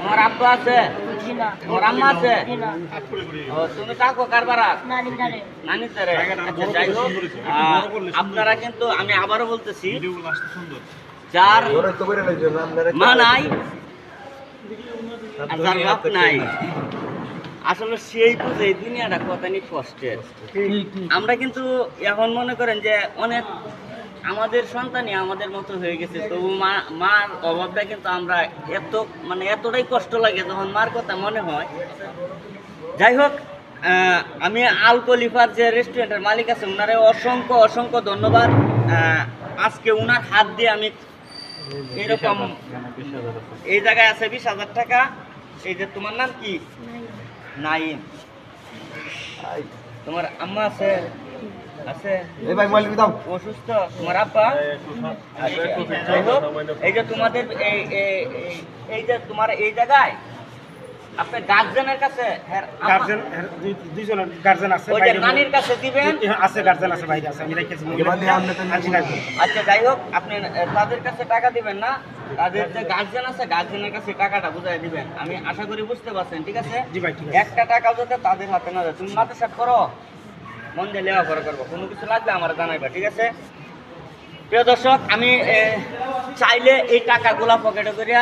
তোমার আব্বা আছে? তোমার আম্মা আছে? ও, তুমি থাকো কারবারা নানি তারে। আচ্ছা, যাই হোক, আপনারা কিন্তু আমি আবারও বলতেছি, যার মা নাই আর যার বাপ নাই, আসলে সেই বুঝে এই দুনিয়াটা কতখানি কষ্টের। আমরা কিন্তু এখন মনে করেন যে অনেক আমাদের সন্তানই আমাদের মতো হয়ে গেছে, তবু মার অভাবটা কিন্তু আমরা এতটাই কষ্ট লাগে যখন মার কথা মনে হয়। যাই হোক, আমি আল খলিফার যে রেস্টুরেন্টের মালিক আছে ওনারে অসংখ্য অসংখ্য ধন্যবাদ। আজকে ওনার হাত দিয়ে আমি এরকম এই জায়গায় আছে 20,000 টাকা। এই যে তোমার নাম কি? নাইম। তোমার আম্মা আছে? আছে। অসুস্থ তোমার আব্বা? এই যে তোমাদের এই যে তোমার এই জায়গায় আপনার গার্জেনের কাছে গার্জেন আছে, ওই যে নানির কাছে দিবেন। আছে গার্জেন আছে, বাইরে আছে, আমি রেখেছি। আচ্ছা, যাই হোক, আপনি তাদের কাছে টাকা দিবেন না, তাদের যে গার্জেন আছে গার্জেনের কাছে টাকাটা বুঝাই দিবেন। আমি আশা করি বুঝতে পারছেন, ঠিক আছে? জি ভাই, ঠিক আছে। একটা টাকা যাতে তাদের হাতে না যায়। তুমি মাথা সেট করো, মন দিয়ে লেওয়া করে করবো, কোনো কিছু লাগলে আমার জানাইবা, ঠিক আছে? প্রিয় দর্শক, আমি চাইলে এই টাকাগুলা পকেটে করিয়া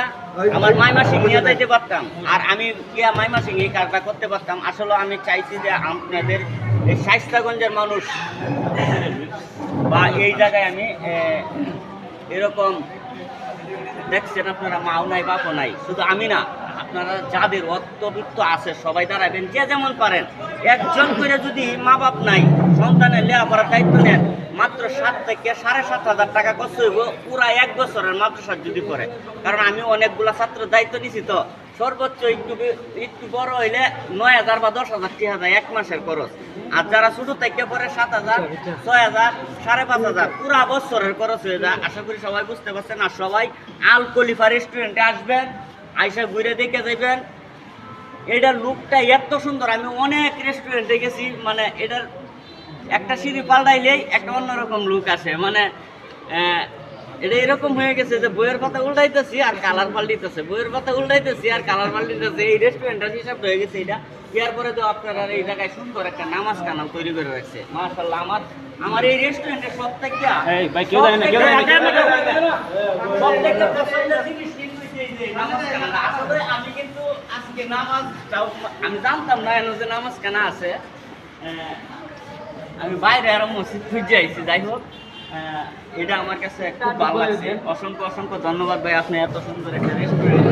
আমার মাইমাসিং নিয়ে যাইতে পারতাম, আর আমি গিয়া মাইমাসিং এই কাজটা করতে পারতাম। আসলে আমি চাইছি যে আপনাদের এই শায়েস্তাগঞ্জের মানুষ বা এই জায়গায় আমি এরকম দেখছেন আপনারা, মাও নাই বাপও নাই, শুধু আমি না, আপনারা যাদের অর্থবিত্ত আছে সবাই দাঁড়াবেন, যে যেমন পারেন। একজন করে যদি মা বাপ নাই, সন্তানের লেখাপড়ার দায়িত্ব নেন, মাত্র 7 থেকে 7,500 টাকা খরচ হইব পুরা 1 বছরের মাদ্রাসার যদি করে। কারণ আমি অনেকগুলা ছাত্রের দায়িত্ব নিছি, তো সর্বোচ্চ একটু বড় হইলে 9,000 বা 10,000 টাকা যায় 1 মাসের খরচ। আর যারা ছোট থেকে পরে 7,000, 6,000, 5,500 পুরা বছরের খরচ হয়ে যায়। আশা করি সবাই বুঝতে পারছেন। আর সবাই আল খলিফা রেস্টুরেন্টে আসবেন, আইসা ঘুরে দেখে যাবেন। এটার লুকটা এত সুন্দর, আমি অনেক রেস্টুরেন্টে গেছি, মানে এটার একটা সিঁড়ি পাল্টাইলেই একটা অন্যরকম লুক আসে। মানে এটা এরকম হয়ে গেছে যে বইয়ের পাতা উল্টাইতেছি আর কালার পাল্টাইতেছে, বইয়ের পাতা উল্টাইতেছি আর কালার পাল্টাইতেছে। এই রেস্টুরেন্টের হিসাব হয়ে গেছে এটা। এরপরে তো আপনারা এই জায়গায় সুন্দর একটা নামাজ কানাল তৈরি করে রাখছে, মাশাআল্লাহ। আমার এই রেস্টুরেন্টের সব থেকে পছন্দের জিনিস কিন্তু এই যে নামাজ কানাল। আসলে আমি কিন্তু আজকে আমি জানতাম না যে নামাজ কানা আছে। আমি বাইরে আরো মসজিদ খুঁজে আইছি। যাই হোক, এটা আমার কাছে খুব ভালো লাগছে। অসংখ্য অসংখ্য ধন্যবাদ ভাই, আপনি এত সুন্দর একটা রেস্টুরেন্ট